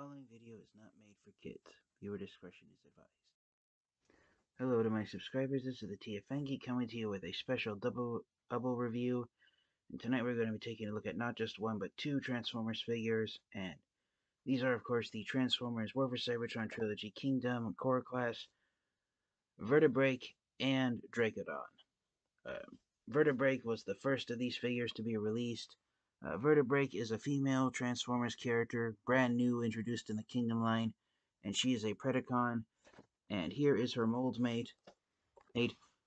following video is not made for kids. Viewer discretion is advised. Hello to my subscribers, this is the TFNG coming to you with a special double review. And tonight we're going to be taking a look at not just one but two Transformers figures. And these are of course the Transformers War for Cybertron Trilogy Kingdom Core Class Vertebreak and Dracodon. Vertebreak was the first of these figures to be released. Vertebreak is a female Transformers character, brand new, introduced in the Kingdom line, and she is a Predacon. And here is her mold mate,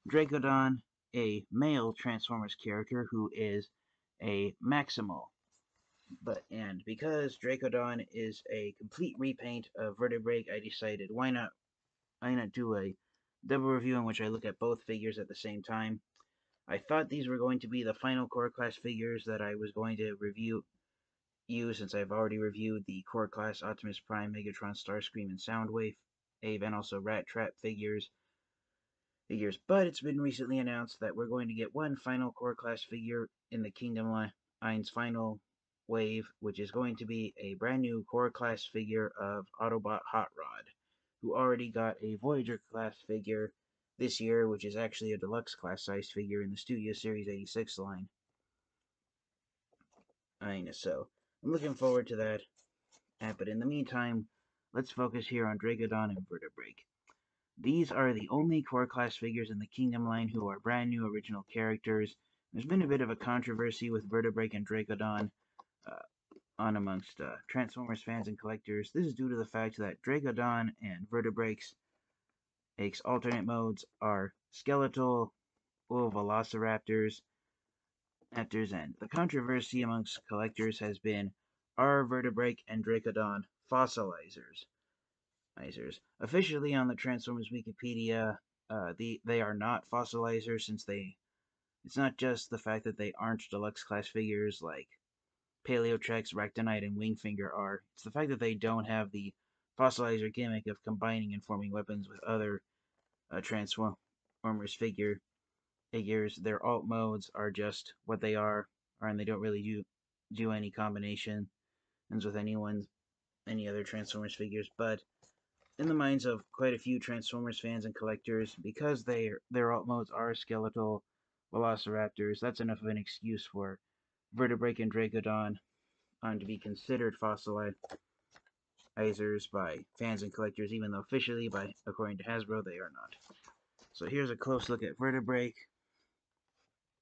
Dracodon, a male Transformers character who is a Maximal. And because Dracodon is a complete repaint of Vertebreak, I decided why not do a double review in which I look at both figures at the same time. I thought these were going to be the final Core Class figures that I was going to review, since I've already reviewed the Core Class Optimus Prime, Megatron, Starscream, and Soundwave, and also Rat Trap figures. But it's been recently announced that we're going to get one final Core Class figure in the Kingdom line's final wave, which is going to be a brand new Core Class figure of Autobot Hot Rod, who already got a Voyager class figure this year, which is actually a deluxe class size figure in the Studio Series 86 line. So I'm looking forward to that. But in the meantime, let's focus here on Dracodon and Vertebreak. These are the only Core Class figures in the Kingdom line who are brand new original characters. There's been a bit of a controversy with Vertebreak and Dracodon amongst Transformers fans and collectors. This is due to the fact that Dracodon and Vertebreak's alternate modes are skeletal velociraptors. And the controversy amongst collectors has been, are Vertebreak and Dracodon fossilizers? Officially on the Transformers Wikipedia, they are not fossilizers, since it's not just the fact that they aren't deluxe class figures like Paleotrex, Ractonite, and Wingfinger are. It's the fact that they don't have the fossilizer gimmick of combining and forming weapons with other Transformers figures. Their alt modes are just what they are, and they don't really do any combinations with any other Transformers figures. But in the minds of quite a few Transformers fans and collectors, because their alt modes are skeletal velociraptors, that's enough of an excuse for Vertebreak and Dracodon to be considered fossilizers by fans and collectors, even though officially, according to Hasbro, they are not. So here's a close look at Vertebreak.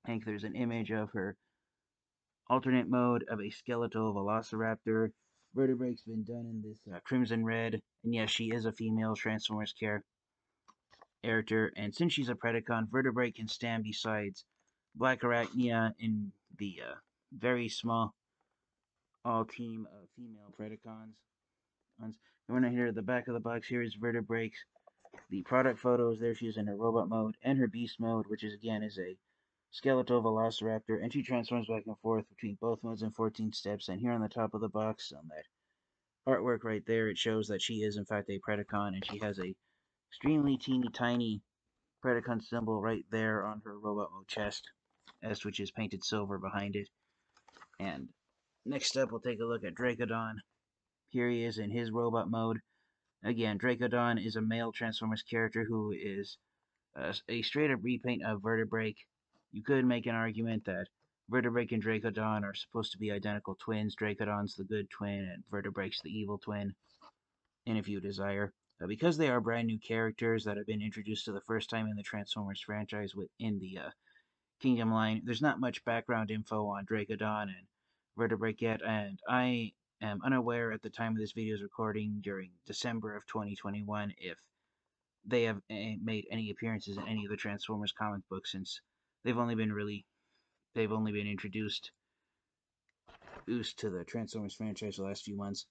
I think there's an image of her alternate mode of a skeletal velociraptor. Vertebreak's been done in this crimson red, and yes, she is a female Transformers character, and since she's a Predacon, Vertebreak can stand beside Black Arachnia in the very small all-team of female Predacons. And when I hear the back of the box, here is Vertebreak's the product photos. There she is in her robot mode and her beast mode, which is a skeletal velociraptor, and she transforms back and forth between both modes in 14 steps. And here on the top of the box, on that artwork right there, it shows that she is in fact a Predacon, and she has a extremely teeny tiny Predacon symbol right there on her robot mode chest, which is painted silver behind it. And next up, we'll take a look at Dracodon. Here he is in his robot mode. Again, Dracodon is a male Transformers character who is a straight-up repaint of Vertebreak. You could make an argument that Vertebreak and Dracodon are supposed to be identical twins. Dracodon's the good twin, and Vertebreak's the evil twin, and if you desire. Because they are brand new characters that have been introduced for the first time in the Transformers franchise within the Kingdom line, there's not much background info on Dracodon and Vertebreak yet, and I am unaware at the time of this video's recording during December of 2021 if they have made any appearances in any of the Transformers comic books, since they've only been introduced to the Transformers franchise the last few months.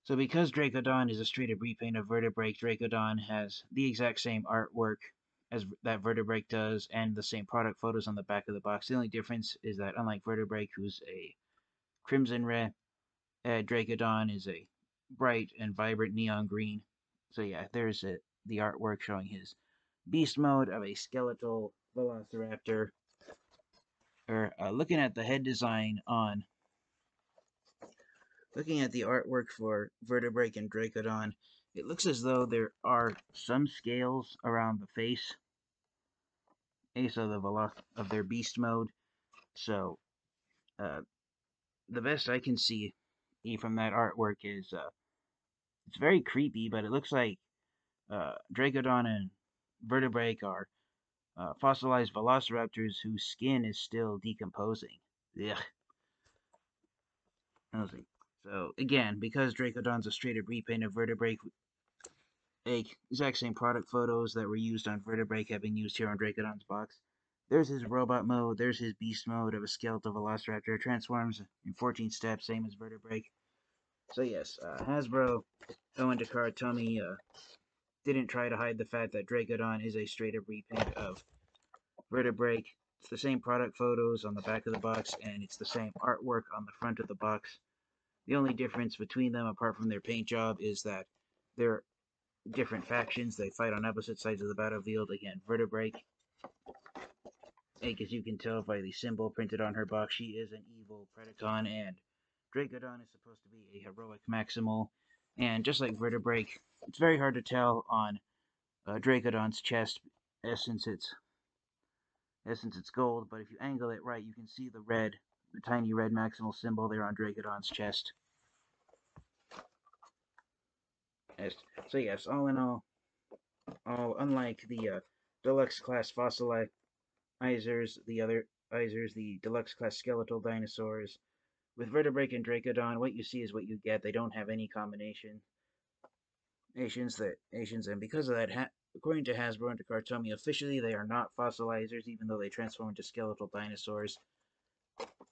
So because Dracodon is a straight-up repaint of Vertebreak, Dracodon has the exact same artwork as that Vertebreak does, and the same product photos on the back of the box. The only difference is that, unlike Vertebreak, who's a crimson red, Dracodon is a bright and vibrant neon green. So yeah, there's the artwork showing his beast mode of a skeletal velociraptor. Looking at the head design on looking at the artwork for Vertebreak and Dracodon, it looks as though there are some scales around the face of their beast mode. So uh, the best I can see from that artwork is it's very creepy, but it looks like Dracodon and Vertebrake are fossilized velociraptors whose skin is still decomposing. Yeah. So again, because Dracodon's a straight up repaint of Vertebrake, exact same product photos that were used on Vertebrake have been used here on Dracodon's box. There's his robot mode, there's his beast mode of a skeletal velociraptor, transforms in 14 steps, same as Vertebrake. So yes, Hasbro, Owen Dakar, Tommy didn't try to hide the fact that Dracodon is a straight up repaint of Vertebrake. It's the same product photos on the back of the box, and it's the same artwork on the front of the box. The only difference between them, apart from their paint job, is that they're different factions. They fight on opposite sides of the battlefield. Again, Vertebrake, as you can tell by the symbol printed on her box, she is an evil Predacon, and Dracodon is supposed to be a heroic Maximal. And just like Vertebrake, it's very hard to tell on Dracodon's chest, since it's gold. But if you angle it right, you can see the tiny red Maximal symbol there on Dracodon's chest. So yes, all in all, unlike the deluxe class fossilizers, the deluxe class skeletal dinosaurs, with Vertebrake and Dracodon, what you see is what you get. They don't have any combinations, and because of that, according to Hasbro and to Cartomi, officially they are not fossilizers, even though they transform into skeletal dinosaurs.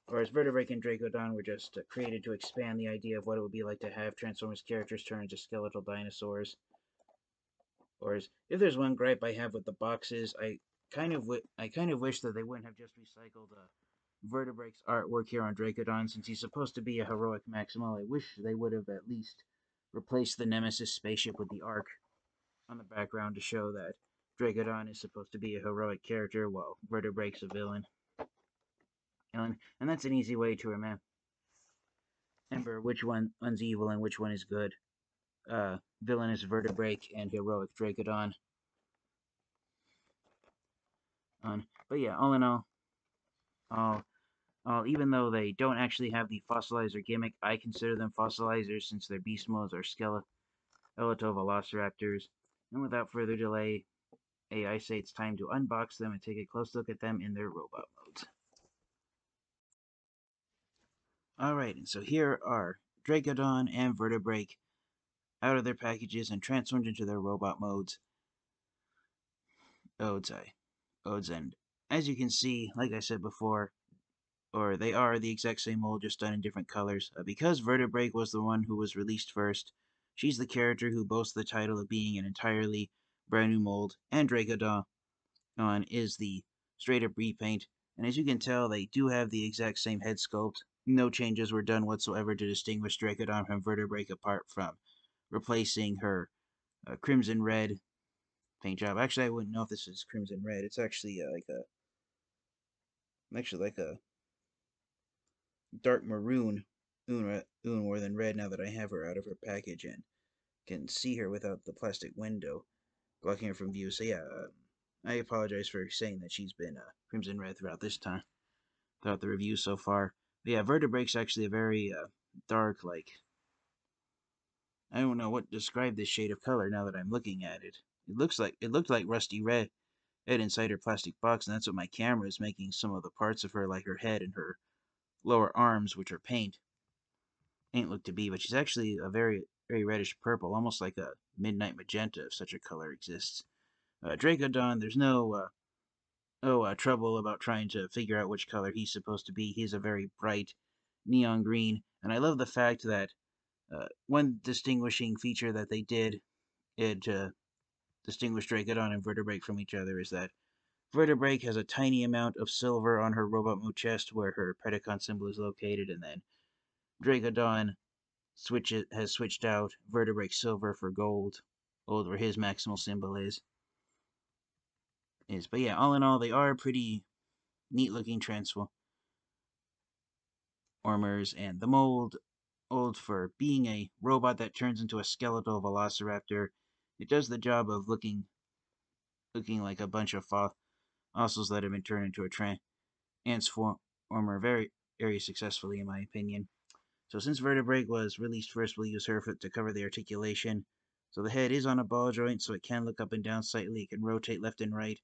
Whereas Vertebrake and Dracodon were just created to expand the idea of what it would be like to have Transformers characters turn into skeletal dinosaurs. Or if there's one gripe I have with the boxes, I kind of wish that they wouldn't have just recycled Vertebrake's artwork here on Dracodon, since he's supposed to be a heroic Maximal. I wish they would have at least replaced the Nemesis spaceship with the Ark on the background to show that Dracodon is supposed to be a heroic character, while Vertebrake's a villain. And that's an easy way to remember which one's evil and which one is good. Villainous Vertebrake and heroic Dracodon. But yeah, all in all, even though they don't actually have the fossilizer gimmick, I consider them fossilizers since their beast modes are skeletal velociraptors. And without further delay, I say it's time to unbox them and take a close look at them in their robot modes. Alright, and so here are Dracodon and Vertebrake out of their packages and transformed into their robot modes. Odes, and as you can see, like I said before, or they are the exact same mold, just done in different colors. Because Vertebrake was the one who was released first, she's the character who boasts the title of being an entirely brand new mold, and Dracodon is the straight up repaint. And as you can tell, they do have the exact same head sculpt. No changes were done whatsoever to distinguish Dracodon from Vertebrake, apart from replacing her crimson red paint job. Actually, I wouldn't know if this is crimson red. It's actually like a dark maroon more than red, now that I have her out of her package and can see her without the plastic window blocking her from view. So yeah, I apologize for saying that she's been crimson red throughout the review so far. But yeah, Vertebrake's actually a very dark, like, I don't know what to describe this shade of color now that I'm looking at it. It looked like rusty red inside her plastic box, and that's what my camera is making some of the parts of her, like her head and her lower arms, which are ain't look to be. But she's actually a very reddish purple, almost like a midnight magenta, if such a color exists. Dracodon, there's no trouble about trying to figure out which color he's supposed to be. He's a very bright neon green, and I love the fact that one distinguishing feature that they did to distinguish Dracodon and Vertebrake from each other is that Vertebrake has a tiny amount of silver on her robot mode chest where her Predacon symbol is located, and then Dracodon has switched out Vertebrake silver for gold where his maximal symbol is. But yeah, all in all, they are pretty neat looking transformers, and the mold old for being a robot that turns into a skeletal velociraptor. It does the job of looking like a bunch of fossils that have been turned into a transformer very successfully, in my opinion. So since Vertebreak was released first, we'll use her to cover the articulation. So the head is on a ball joint, so it can look up and down slightly. It can rotate left and right.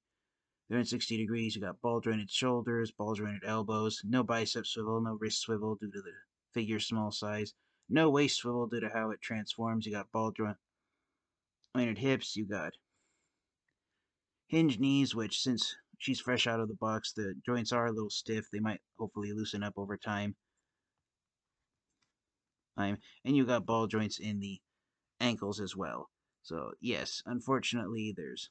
They're in 60 degrees. You got ball jointed shoulders, ball jointed elbows, no bicep swivel, no wrist swivel due to the figure's small size, no waist swivel due to how it transforms. You got ball jointed hips. You got hinged knees, which since she's fresh out of the box, the joints are a little stiff. They might hopefully loosen up over time. And you got ball joints in the ankles as well. So yes, unfortunately, there's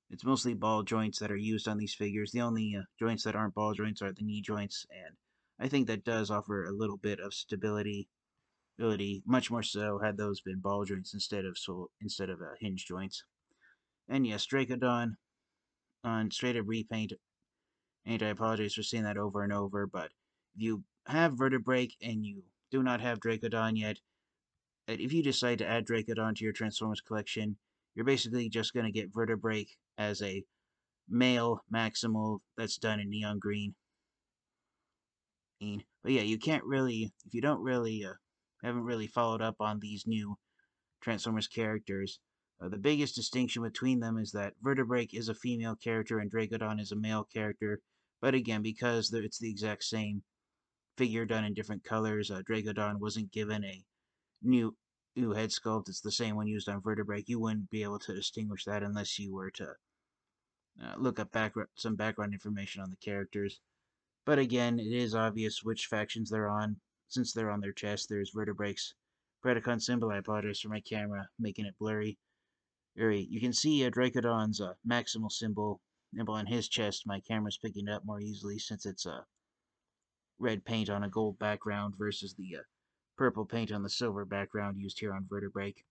it's mostly ball joints that are used on these figures. The only joints that aren't ball joints are the knee joints, and I think that does offer a little bit of stability, much more so had those been ball joints instead of hinge joints. And yes, Dracodon on straight up repaint. And I apologize for saying that over and over, but if you have Vertebreak and you do not have Dracodon yet, if you decide to add Dracodon to your Transformers collection, you're basically just going to get Vertebreak as a male Maximal that's done in neon green. But yeah, you can't really, if you don't really, haven't really followed up on these new Transformers characters, the biggest distinction between them is that Vertebreak is a female character and Dracodon is a male character. But again, because it's the exact same figure done in different colors, Dracodon wasn't given a new head sculpt. It's the same one used on Vertebreak. You wouldn't be able to distinguish that unless you were to look up some background information on the characters. But again, it is obvious which factions they're on, since they're on their chest. There's Vertebrake's Predacon symbol. I apologize for my camera making it blurry. You can see Dracodon's Maximal symbol on his chest. My camera's picking it up more easily since it's red paint on a gold background versus the purple paint on the silver background used here on Vertebrake.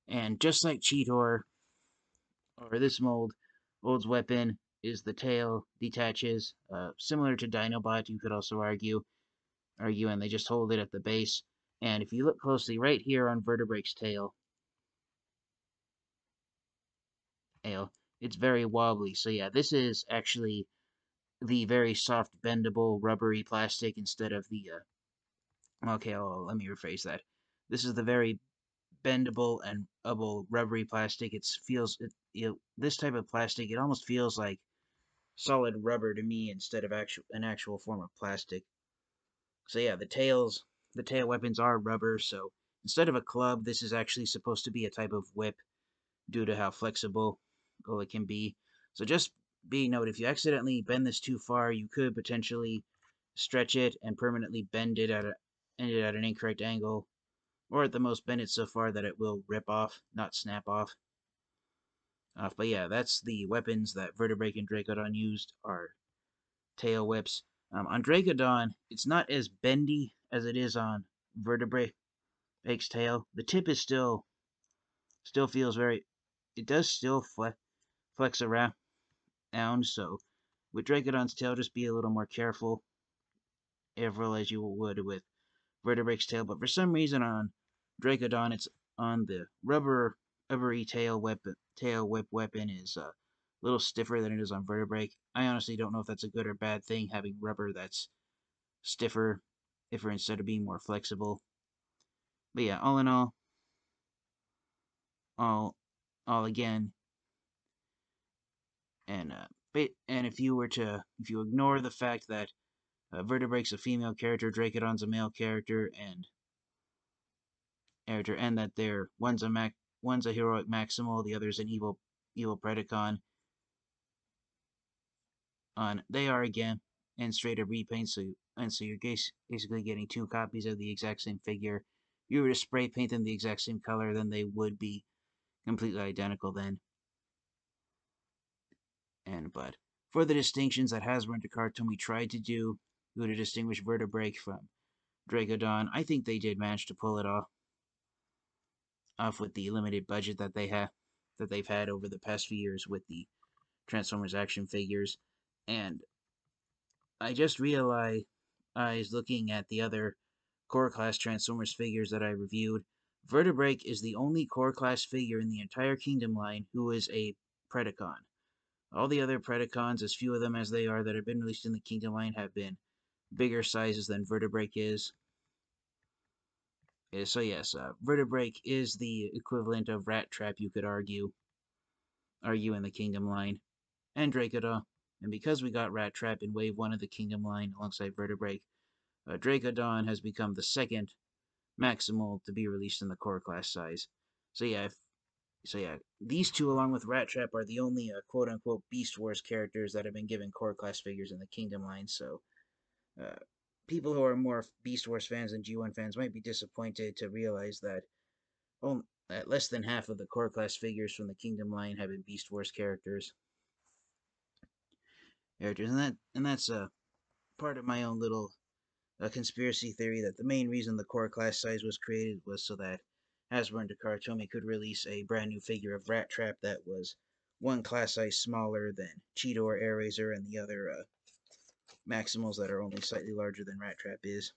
And just like Cheetor, or this mold's weapon is the tail detaches, similar to Dinobot, you could also argue, and they just hold it at the base. And if you look closely right here on Vertebrake's tail, it's very wobbly. So yeah, this is actually the very soft, bendable, rubbery plastic instead of the, okay, let me rephrase that. This is the very bendable and rubbery plastic. This type of plastic, it almost feels like solid rubber to me instead of an actual form of plastic. So yeah, the tail weapons are rubber. So instead of a club, this is actually supposed to be a type of whip due to how flexible it can be. So just be noted, if you accidentally bend this too far, you could potentially stretch it and permanently bend it at an incorrect angle, or at the most bend it so far that it will rip off, not snap off. But yeah, that's the weapons that Vertebreak and Dracodon used, are tail whips. On Dracodon, it's not as bendy as it is on Vertebrake's tail. The tip is still feels very. It does still flex around. So with Dracodon's tail, just be a little more careful as you would with Vertebrake's tail. But for some reason on Dracodon, it's on the rubbery tail whip weapon is a little stiffer than it is on Vertebrake. I honestly don't know if that's a good or bad thing, having rubber that's stiffer instead of being more flexible. But yeah, all in all again, and if you ignore the fact that Vertebrake's a female character, Dracodon's a male character, and that one's a heroic Maximal, the other's an evil Predacon. They are again and straight up repaint, so you're basically getting two copies of the exact same figure. If you were to spray paint them the exact same color, then they would be completely identical then. But for the distinctions that Hasbro and Cartoon tried to do to distinguish Vertebrake from Dracodon, I think they did manage to pull it off with the limited budget that they've had over the past few years with the Transformers action figures. And I just realized eyes looking at the other core class Transformers figures that I reviewed, Vertebreak is the only core class figure in the entire Kingdom line who is a Predacon. All the other Predacons, as few of them as they are that have been released in the Kingdom line, have been bigger sizes than Vertebreak is. So yes, Vertebreak is the equivalent of Rat Trap, you could argue in the Kingdom line, and Dracodon. And because we got Rat Trap in Wave 1 of the Kingdom line alongside Vertebreak, Dracodon has become the second Maximal to be released in the core class size. So yeah, these two along with Rat Trap are the only quote-unquote Beast Wars characters that have been given core class figures in the Kingdom line. So uh, people who are more Beast Wars fans than G1 fans might be disappointed to realize that less than half of the core class figures from the Kingdom line have been Beast Wars characters, and that's part of my own little conspiracy theory that the main reason the core class size was created was so that Hasbro and Takara Tomy could release a brand new figure of Rat Trap that was one class size smaller than Cheeto or Air Razor and the other Maximals that are only slightly larger than Rat Trap is.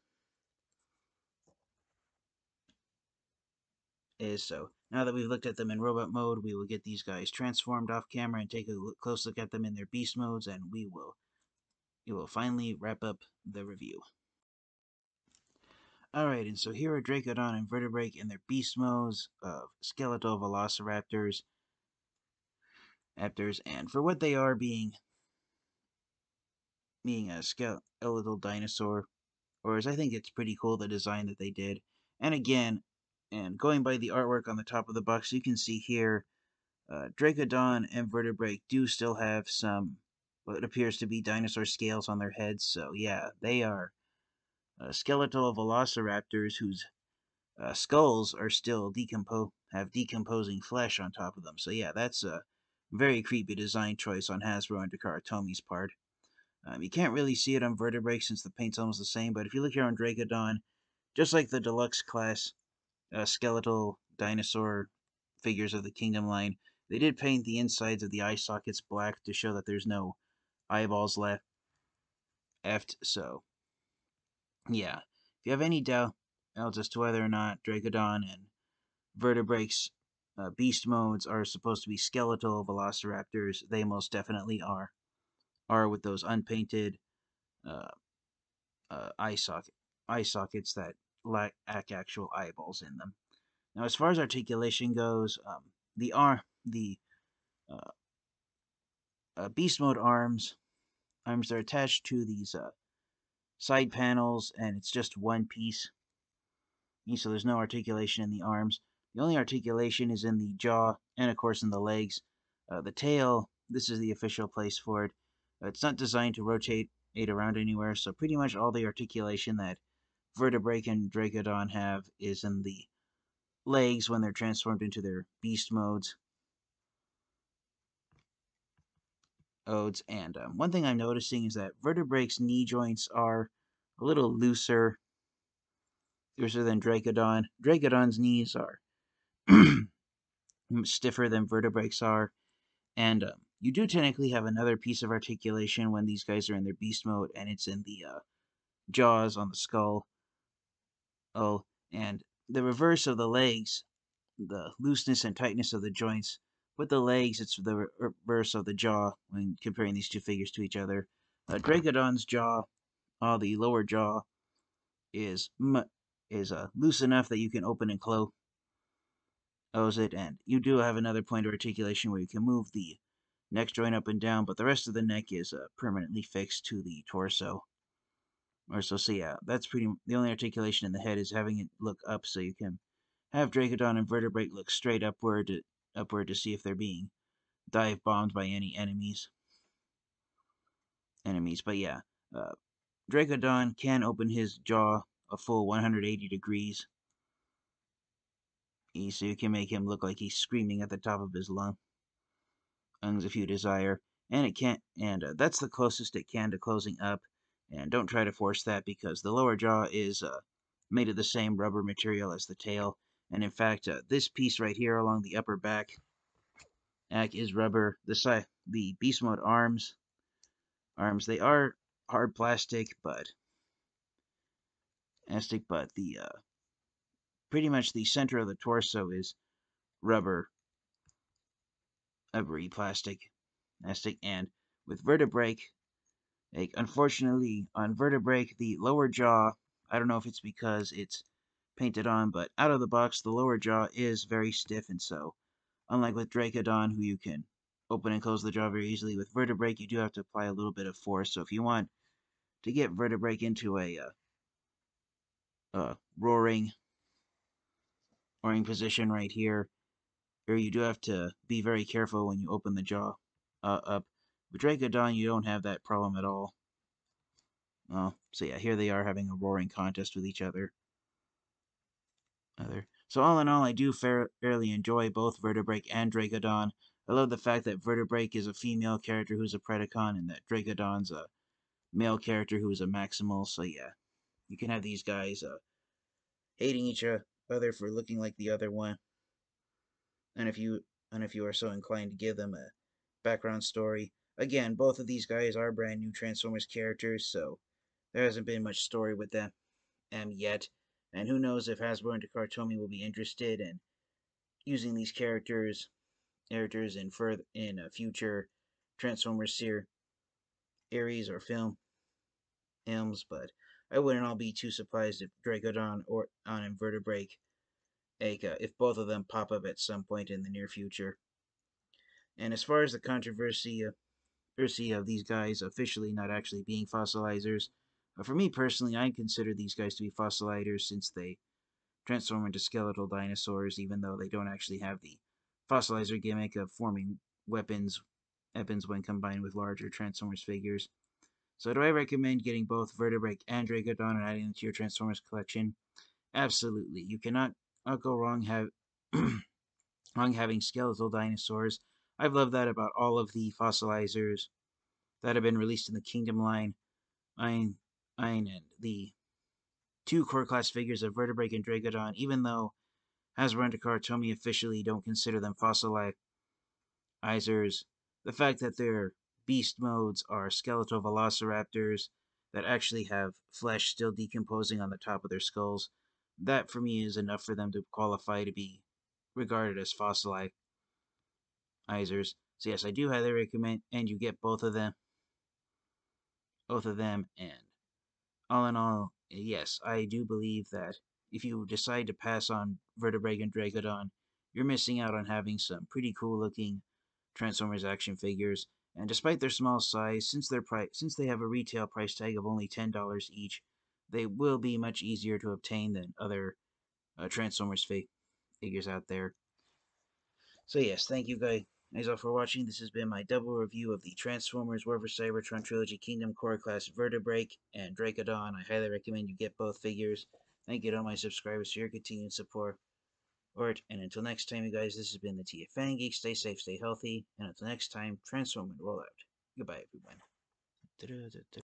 So now that we've looked at them in robot mode, we will get these guys transformed off camera and take a close look at them in their beast modes, and we will finally wrap up the review. Alright, and so here are Dracodon and Vertebreak in their beast modes of skeletal velociraptors, and for what they are, being a skeletal dinosaur, or as I think it's pretty cool the design that they did. And again, and going by the artwork on the top of the box, you can see here Dracodon and Vertebreak do still have some what appears to be dinosaur scales on their heads. So yeah, they are skeletal velociraptors whose skulls are still have decomposing flesh on top of them. So yeah, that's a very creepy design choice on Hasbro and Takara Tomi's part. You can't really see it on Vertebreak since the paint's almost the same, but if you look here on Dracodon, just like the deluxe class skeletal dinosaur figures of the Kingdom line, they did paint the insides of the eye sockets black to show that there's no eyeballs left. So yeah, if you have any doubt as to whether or not Dracodon and Vertebreak's beast modes are supposed to be skeletal velociraptors, they most definitely are with those unpainted uh, eye sockets that lack actual eyeballs in them. Now, as far as articulation goes, the uh, beast mode arms are attached to these side panels, and it's just one piece. So there's no articulation in the arms. The only articulation is in the jaw and, of course, in the legs. The tail, this is the official place for it. It's not designed to rotate it around anywhere, so pretty much all the articulation that Vertebreak and Dracodon have is in the legs when they're transformed into their beast modes. And one thing I'm noticing is that Vertebreak's knee joints are a little looser than Dracodon. Dracodon's knees are stiffer than Vertebreak's are. And you do technically have another piece of articulation when these guys are in their beast mode, and it's in the jaws on the skull. Oh, and the reverse of the legs, the looseness and tightness of the joints. With the legs, it's the reverse of the jaw when comparing these two figures to each other. Dracodon's jaw, the lower jaw, is loose enough that you can open and close it, and you do have another point of articulation where you can move the neck joint up and down, but the rest of the neck is permanently fixed to the torso. So yeah, that's the only articulation in the head is having it look up, so you can have Dracodon and Vertebreak look straight upward to see if they're being dive bombed by any enemies. But yeah, Dracodon can open his jaw a full 180 degrees, so you can make him look like he's screaming at the top of his lungs if you desire. And that's the closest it can to closing up. And don't try to force that because the lower jaw is made of the same rubber material as the tail. And in fact, this piece right here along the upper back is rubber. The beast mode arms, they are hard plastic, but but the pretty much the center of the torso is rubbery plastic, and with Vertebreak, like unfortunately on Vertebreak, the lower jaw, I don't know if it's because it's painted on, but out of the box, the lower jaw is very stiff, and so unlike with Dracodon, who you can open and close the jaw very easily, with Vertebreak, you do have to apply a little bit of force. So if you want to get Vertebreak into a roaring position right here, or you do have to be very careful when you open the jaw up. With Dracodon, you don't have that problem at all. So yeah, here they are having a roaring contest with each other. So all in all, I do fairly enjoy both Vertebreak and Dracodon. I love the fact that Vertebreak is a female character who's a Predacon, and that Dracodon's a male character who is a Maximal. So yeah, you can have these guys hating each other for looking like the other one, and if you are so inclined to give them a background story. Again, both of these guys are brand new Transformers characters, so there hasn't been much story with them yet. And who knows if Hasbro and Takara will be interested in using these characters in a future Transformers series or films. But I wouldn't all be too surprised if Dracodon or on Invertebrate, if both of them pop up at some point in the near future. And as far as the controversy of these guys officially not actually being fossilizers, for me personally, I consider these guys to be fossilizers since they transform into skeletal dinosaurs, even though they don't actually have the fossilizer gimmick of forming weapons when combined with larger Transformers figures. So do I recommend getting both Vertebrate and Dracodon and adding them to your Transformers collection? Absolutely. You cannot go wrong having skeletal dinosaurs. I've loved that about all of the fossilizers that have been released in the Kingdom line. Ein, and the two core class figures of Vertebrate and Dracodon, even though Hasbro and Takara officially don't consider them fossilizers, the fact that their beast modes are skeletal velociraptors that actually have flesh still decomposing on the top of their skulls, that for me is enough for them to qualify to be regarded as fossilizers. So yes, I do highly recommend, and you get both of them, and all in all, yes, I do believe that if you decide to pass on Vertebrate and Dracodon, you're missing out on having some pretty cool looking Transformers action figures. And despite their small size, since they have a retail price tag of only $10 each, they will be much easier to obtain than other Transformers figures out there. So yes, thank you guys all for watching. This has been my double review of the Transformers War for Cybertron Trilogy Kingdom Core Class Vertebrate and Dracodon. I highly recommend you get both figures. Thank you to all my subscribers for your continued support. And until next time, you guys, this has been the TFN Geek. Stay safe, stay healthy, and until next time, transform and roll out. Goodbye, everyone.